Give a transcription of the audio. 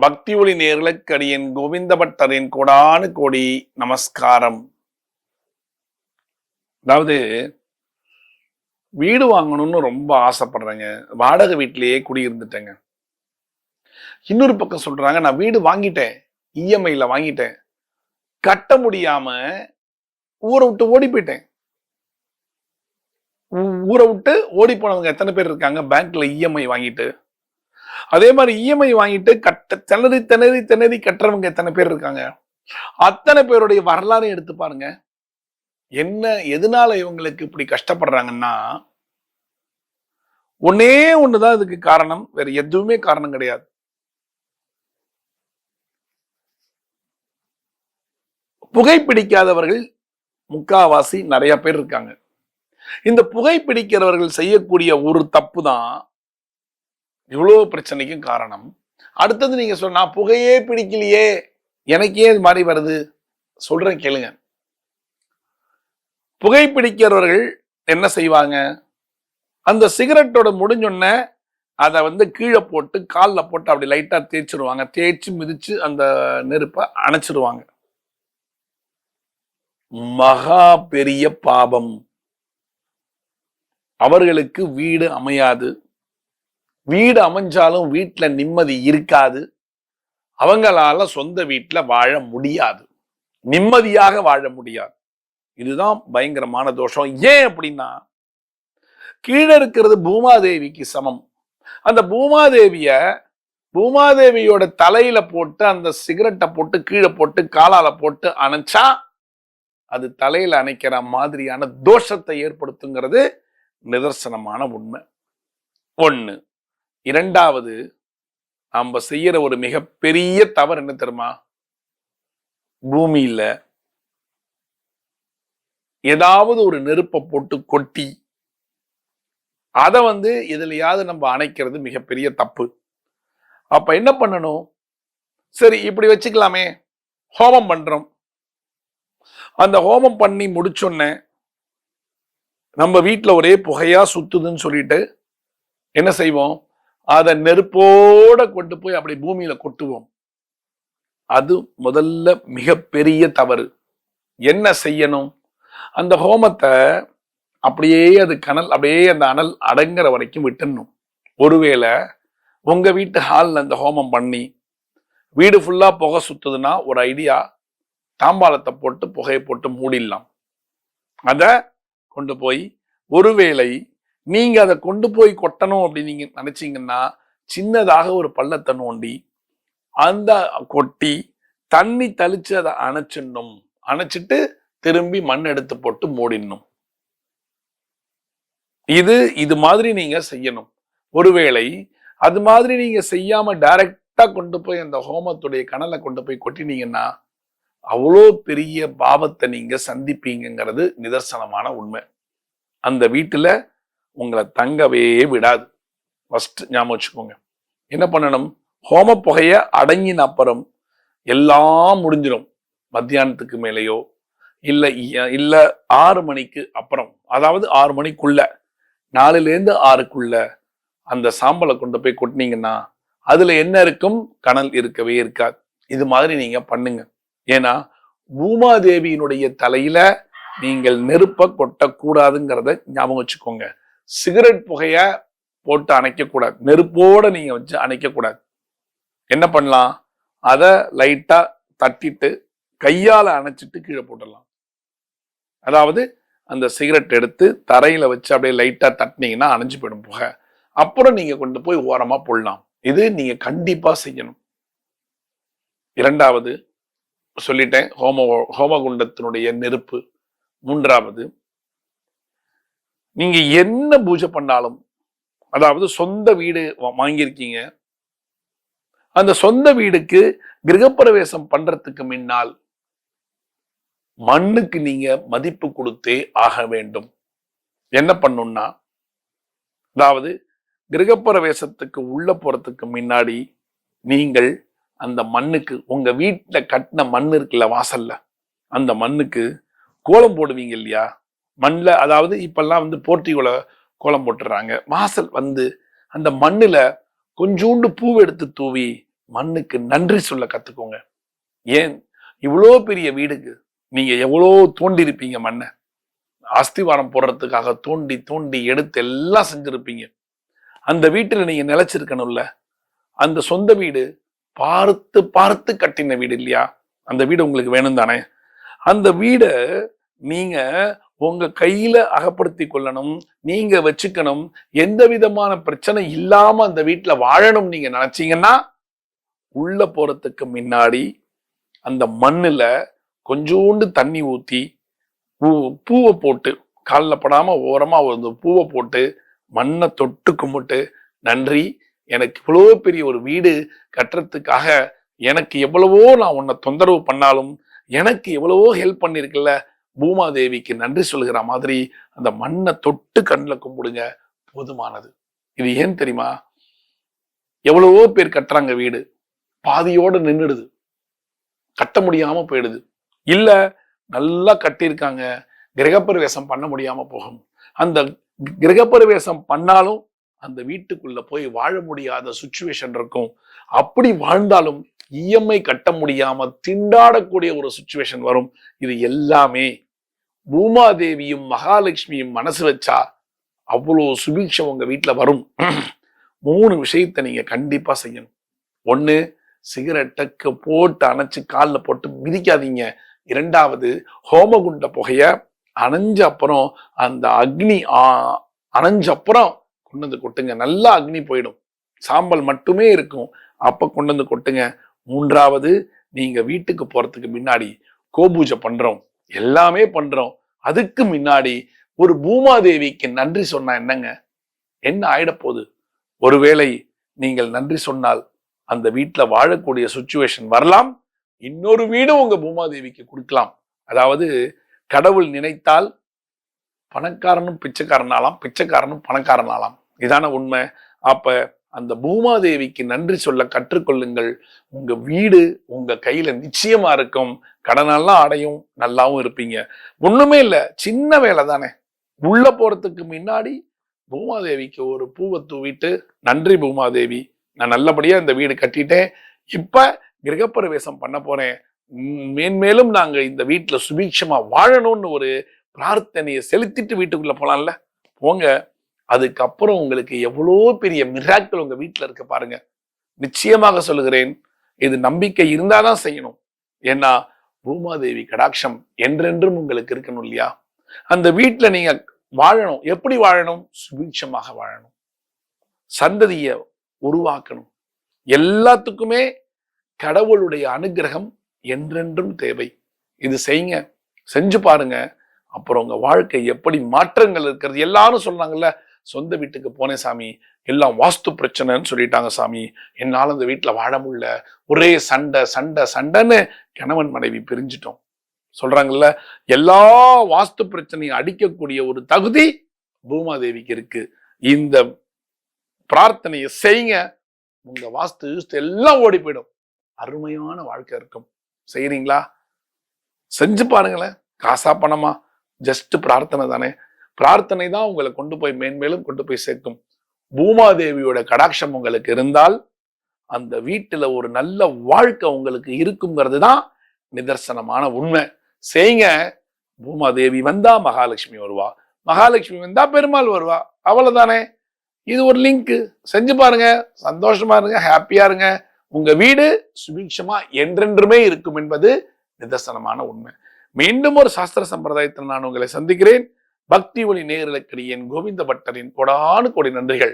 பக்தி ஒளி நேர்களுக்கு அடியேன் கோவிந்த பட்டரின் கோடானு கோடி நமஸ்காரம். அதாவது வீடு வாங்கணும்னு ரொம்ப ஆசைப்படுறேங்க. வாடகை வீட்டிலேயே குடியிருந்துட்டேங்க. இன்னொரு பக்கம் சொல்றாங்க, நான் வீடு வாங்கிட்டேன், இஎம்ஐல வாங்கிட்டேன், கட்ட முடியாம ஊரை விட்டு ஓடி போயிட்டேன். ஊரை விட்டு ஓடி போனவங்க எத்தனை பேர் இருக்காங்க பேங்க்ல இஎம்ஐ வாங்கிட்டு? அதே மாதிரி இஎம்ஐ வாங்கிட்டு திணறி திணறி திணறி கட்டுறவங்க எத்தனை பேர் இருக்காங்க? அத்தனை பேருடைய வரலாறு எடுத்து பாருங்க. என்ன எதனால இவங்களுக்கு இப்படி கஷ்டப்படுறாங்கன்னா, ஒன்னே ஒண்ணுதான் இதுக்கு காரணம், வேற எதுவுமே காரணம் கிடையாது. புகைப்பிடிக்காதவர்கள் முக்காவாசி நிறைய பேர் இருக்காங்க. இந்த புகைப்பிடிக்கிறவர்கள் செய்யக்கூடிய ஒரு தப்பு தான் இவ்வளவு பிரச்சனைக்கும் காரணம். அடுத்தது நீங்க சொன்னா புகையே பிடிக்கலையே, எனக்கே இது மாதிரி வருது சொல்றேன் கேளுங்க. புகைப்பிடிக்கிறவர்கள் என்ன செய்வாங்க, அந்த சிகரெட்டோட முடிஞ்சொன்ன அதை கீழே போட்டு காலில் போட்டு அப்படி லைட்டா தேய்ச்சிருவாங்க. தேய்ச்சி மிதிச்சு அந்த நெருப்பை அணைச்சிருவாங்க. மகா பெரிய பாபம். அவர்களுக்கு வீடு அமையாது. வீடு அமைஞ்சாலும் வீட்டுல நிம்மதி இருக்காது. அவங்களால சொந்த வீட்டுல வாழ முடியாது, நிம்மதியாக வாழ முடியாது. இதுதான் பயங்கரமான தோஷம். ஏன் அப்படின்னா, கீழே இருக்கிறது பூமாதேவிக்கு சமம். அந்த பூமாதேவியோட தலையில போட்டு அந்த சிகரெட்டை போட்டு கீழே போட்டு காலால போட்டு அணைச்சா அது தலையில அணைக்கிற மாதிரியான தோஷத்தை ஏற்படுத்துங்கிறது நிதர்சனமான உண்மை. ஒண்ணு. இரண்டாவது, நம்ம செய்யற ஒரு மிகப்பெரிய தவறு என்ன தெரியுமா? பூமியில ஏதாவது ஒரு நெருப்பை போட்டு கொட்டி அதை எதுலையாவது நம்ம அணைக்கிறது மிகப்பெரிய தப்பு. அப்ப என்ன பண்ணணும்? சரி, இப்படி வச்சுக்கலாமே, ஹோமம் பண்றோம். அந்த ஹோமம் பண்ணி முடிச்சோன்ன நம்ம வீட்டுல ஒரே புகையா சுத்துதுன்னு சொல்லிட்டு என்ன செய்வோம்? அதை நெருப்போட கொண்டு போய் அப்படி பூமியில கொட்டுவோம். அது முதல்ல மிகப்பெரிய தவறு. என்ன செய்யணும்? அந்த ஹோமத்தை அப்படியே அப்படியே அந்த அனல் அடங்குற வரைக்கும் விட்டுடணும். ஒருவேளை உங்க வீட்டு ஹால்ல அந்த ஹோமம் பண்ணி வீடு ஃபுல்லா புகை சுத்துதுன்னா ஒரு ஐடியா, தாம்பாளத்தை போட்டு புகையை போட்டு மூடிடலாம். அதை கொண்டு போய், ஒருவேளை நீங்க அதை கொண்டு போய் கொட்டணும் அப்படின்னு நீங்க நினைச்சீங்கன்னா, சின்னதாக ஒரு பள்ளத்தை நோண்டி அந்த கொட்டி தண்ணி தெளிச்சு அதை அணைச்சிடணும். அணைச்சிட்டு திரும்பி மண் எடுத்து போட்டு மூடிடணும். இது மாதிரி நீங்க செய்யணும். ஒருவேளை அது மாதிரி நீங்க செய்யாம டைரக்டா கொண்டு போய் அந்த ஹோமத்துடைய கனலை கொண்டு போய் கொட்டினீங்கன்னா அவ்வளோ பெரிய பாவத்தை நீங்க சந்திப்பீங்கிறது நிதர்சனமான உண்மை. அந்த வீட்டுல உங்களை தங்கவே விடாது. ஃபர்ஸ்ட் ஞாபகம் வச்சுக்கோங்க. என்ன பண்ணணும்? ஹோம புகைய அடங்கின அப்புறம் எல்லாம் முடிஞ்சிடும். மத்தியானத்துக்கு மேலேயோ இல்ல 6 மணிக்கு அப்புறம், அதாவது 6 மணிக்குள்ள, 4லேருந்து 6க்குள்ள அந்த சாம்பலை கொண்டு போய் கொட்டினீங்கன்னா அதுல என்ன இருக்கும்? கனல் இருக்கவே இருக்காது. இது மாதிரி நீங்க பண்ணுங்க. ஏன்னா பூமாதேவியினுடைய தலையில நீங்கள் நெருப்ப கொட்டக்கூடாதுங்கிறத ஞாபகம் வச்சுக்கோங்க. சிகரெட் புகைய போட்டு அணைக்க கூடாது, நெருப்போட நீங்க வச்சு அணைக்க கூடாது. என்ன பண்ணலாம்? அதை லைட்டா தட்டிட்டு கையால அணைச்சிட்டு கீழே போட்டுடலாம். அதாவது அந்த சிகரெட் எடுத்து தரையில வச்சு அப்படியே லைட்டா தட்டினீங்கன்னா அணைஞ்சு போயிடும் புகை. அப்புறம் நீங்க கொண்டு போய் ஓரமா போடலாம். இது நீங்க கண்டிப்பா செய்யணும். இரண்டாவது சொல்லிட்டேன், ஹோமகுண்டத்தினுடைய நெருப்பு. மூன்றாவது, நீங்க என்ன பூஜை பண்ணாலும், அதாவது சொந்த வீடு வாங்கியிருக்கீங்க, அந்த சொந்த வீடுக்கு கிரகப்பிரவேசம் பண்றதுக்கு முன்னால் மண்ணுக்கு நீங்க மதிப்பு கொடுத்தே ஆக வேண்டும். என்ன பண்ணும்னா, அதாவது கிரகப்பிரவேசத்துக்கு உள்ள போறதுக்கு முன்னாடி நீங்கள் அந்த மண்ணுக்கு, உங்க வீட்டுல கட்டின மண் இருக்குல்ல வாசல்ல, அந்த மண்ணுக்கு கோலம் போடுவீங்க இல்லையா? மண்ணில், அதாவது இப்பெல்லாம் போர்ட்டிகோல கோலம் போட்டுறாங்க. வாசல் அந்த மண்ணுல கொஞ்சோண்டு பூவை எடுத்து தூவி மண்ணுக்கு நன்றி சொல்ல கத்துக்கோங்க. ஏன் இவ்வளோ பெரிய வீடுக்கு நீங்க எவ்வளோ தோண்டி இருப்பீங்க, மண்ணை அஸ்திவாரம் போடுறதுக்காக தோண்டி தோண்டி எடுத்து எல்லாம் செஞ்சிருப்பீங்க. அந்த வீட்டுல நீங்க நிலைச்சிருக்கணும்ல. அந்த சொந்த வீடு பார்த்து பார்த்து கட்டின வீடு இல்லையா? அந்த வீடு உங்களுக்கு வேணும் தானே? அந்த வீடை நீங்க உங்க கையில அகப்படுத்தி கொள்ளணும், நீங்க வச்சுக்கணும். எந்த விதமான பிரச்சனை இல்லாம அந்த வீட்டுல வாழணும் நீங்க நினைச்சீங்கன்னா, உள்ள போறதுக்கு முன்னாடி அந்த மண்ணுல கொஞ்சோண்டு தண்ணி ஊத்தி பூவை போட்டு, காலில் படாம ஓரமா ஒரு பூவை போட்டு மண்ணை தொட்டு கும்பிட்டு, நன்றி, எனக்கு இவ்வளோ பெரிய ஒரு வீடு கட்டுறதுக்காக எனக்கு எவ்வளவோ நான் உன்னை தொந்தரவு பண்ணாலும் எனக்கு எவ்வளவோ ஹெல்ப் பண்ணிருக்குல்ல, பூமாதேவிக்கு நன்றி சொல்லுகிற மாதிரி அந்த மண்ணை தொட்டு கண்ணில் கும்பிடுங்க, போதுமானது. இது ஏன் தெரியுமா? எவ்வளவோ பேர் கட்டுறாங்க வீடு, பாதியோட நின்றுடுது, கட்ட முடியாம போயிடுது. இல்ல நல்லா கட்டியிருக்காங்க, கிரகப்பிரவேசம் பண்ண முடியாம போகும். அந்த கிரகப்பிரவேசம் பண்ணாலும் அந்த வீட்டுக்குள்ள போய் வாழ முடியாத சுச்சுவேஷன் இருக்கும். அப்படி வாழ்ந்தாலும் இஎம்ஐ கட்ட முடியாம திண்டாடக்கூடிய ஒரு சுச்சுவேஷன் வரும். இது எல்லாமே பூமாதேவியும் மகாலட்சுமியும் மனசு வச்சா அவ்வளோ சுபீட்சம் உங்க வீட்டுல வரும். 3 விஷயத்தை நீங்க கண்டிப்பா செய்யணும். 1, சிகரெட்டை போட்டு அணைச்சு காலில் போட்டு மிதிக்காதீங்க. 2வது, ஹோமகுண்ட புகைய அணைஞ்ச அப்புறம் அந்த அக்னி அணைஞ்ச அப்புறம் கொண்டு வந்து கொட்டுங்க. நல்லா அக்னி போயிடும், சாம்பல் மட்டுமே இருக்கும், அப்ப கொண்டு வந்து கொட்டுங்க. 3வது, நீங்க வீட்டுக்கு போறதுக்கு முன்னாடி கோபூஜை பண்றோம், எல்லாமே பண்றோம், அதுக்கு முன்னாடி ஒரு பூமாதேவிக்கு நன்றி சொன்னா என்னங்க, என்ன ஆயிட போகுது? ஒருவேளை நீங்கள் நன்றி சொன்னால் அந்த வீட்டுல வாழக்கூடிய சுச்சுவேஷன் வரலாம். இன்னொரு வீடும் உங்க பூமாதேவிக்கு கொடுக்கலாம். அதாவது கடவுள் நினைத்தால் பணக்காரனும் பிச்சைக்காரனாலாம், பிச்சைக்காரனும் பணக்காரனாலாம். இதான உண்மை. அப்ப அந்த பூமாதேவிக்கு நன்றி சொல்ல கற்றுக்கொள்ளுங்கள். உங்க வீடு உங்க கையில நிச்சயமா இருக்கும், கடனெல்லாம் அடையும், நல்லாவும் இருப்பீங்க. ஒண்ணுமே இல்ல, சின்ன வேலை தானே. உள்ள போறதுக்கு முன்னாடி பூமாதேவிக்கு ஒரு பூவை தூவிட்டு, நன்றி பூமாதேவி, நான் நல்லபடியா இந்த வீடு கட்டிட்டேன், இப்ப கிரகப்பிரவேசம் பண்ண போறேன், மேன்மேலும் நாங்க இந்த வீட்டுல சுபீட்சமா வாழணும்னு ஒரு பிரார்த்தனையை செலுத்திட்டு வீட்டுக்குள்ள போலாம்ல, போங்க. அதுக்கப்புறம் உங்களுக்கு எவ்வளோ பெரிய மிராக்கள் உங்க வீட்டுல இருக்க பாருங்க. நிச்சயமாக சொல்லுகிறேன், இது நம்பிக்கை இருந்தாதான் செய்யணும். ஏன்னா பூமாதேவி கடாட்சம் என்றென்றும் உங்களுக்கு இருக்கணும் இல்லையா? அந்த வீட்டுல நீங்க வாழணும். எப்படி வாழணும்? சுபீட்சமாக வாழணும், சந்ததியை உருவாக்கணும். எல்லாத்துக்குமே கடவுளுடைய அனுகிரகம் என்றென்றும் தேவை. இது செய்யுங்க, செஞ்சு பாருங்க. அப்புறம் உங்க வாழ்க்கை எப்படி மாற்றங்கள் இருக்கிறது. எல்லாரும் சொல்றாங்கல்ல, சொந்த வீட்டுக்கு போனேன் சாமி, எல்லாம் வாஸ்து பிரச்சனைன்னு சொல்லிட்டாங்க சாமி, என்னால அந்த வீட்டுல வாழ முடியல, ஒரே சண்டை சண்டை சண்டைன்னு கணவன் மனைவி பிரிஞ்சிட்டோம் சொல்றாங்கல்ல. எல்லா வாஸ்து பிரச்சனையும் அடிக்கக்கூடிய ஒரு தகுதி பூமாதேவிக்கு இருக்கு. இந்த பிரார்த்தனையை செய்யுங்க, உங்க வாஸ்து எல்லாம் ஓடி போயிடும், அருமையான வாழ்க்கை இருக்கும். செய்யறீங்களா? செஞ்சு பாருங்களேன். காசா பணமா, ஜஸ்ட் பிரார்த்தனை தானே. பிரார்த்தனை தான் உங்களை கொண்டு போய் மேன்மேலும் கொண்டு போய் சேர்க்கும். பூமாதேவியோட கடாட்சம் உங்களுக்கு இருந்தால் அந்த வீட்டுல ஒரு நல்ல வாழ்க்கை உங்களுக்கு இருக்குங்கிறது தான் நிதர்சனமான உண்மை. செய்யுங்க. பூமாதேவி வந்தா மகாலட்சுமி வருவா, மகாலட்சுமி வந்தா பெருமாள் வருவா, அவ்வளவுதானே. இது ஒரு லிங்க். செஞ்சு பாருங்க, சந்தோஷமா இருங்க, ஹாப்பியா இருங்க. உங்க வீடு சுபீட்சமா என்றென்றுமே இருக்கும் என்பது நிதர்சனமான உண்மை. மீண்டும் ஒரு சாஸ்திர சம்பிரதாயத்தில் நான் உங்களை சந்திக்கிறேன். பக்தி ஒளி நேயர்களுக்கு என் கோவிந்த பட்டரின் கோடானு கோடி நன்றிகள்.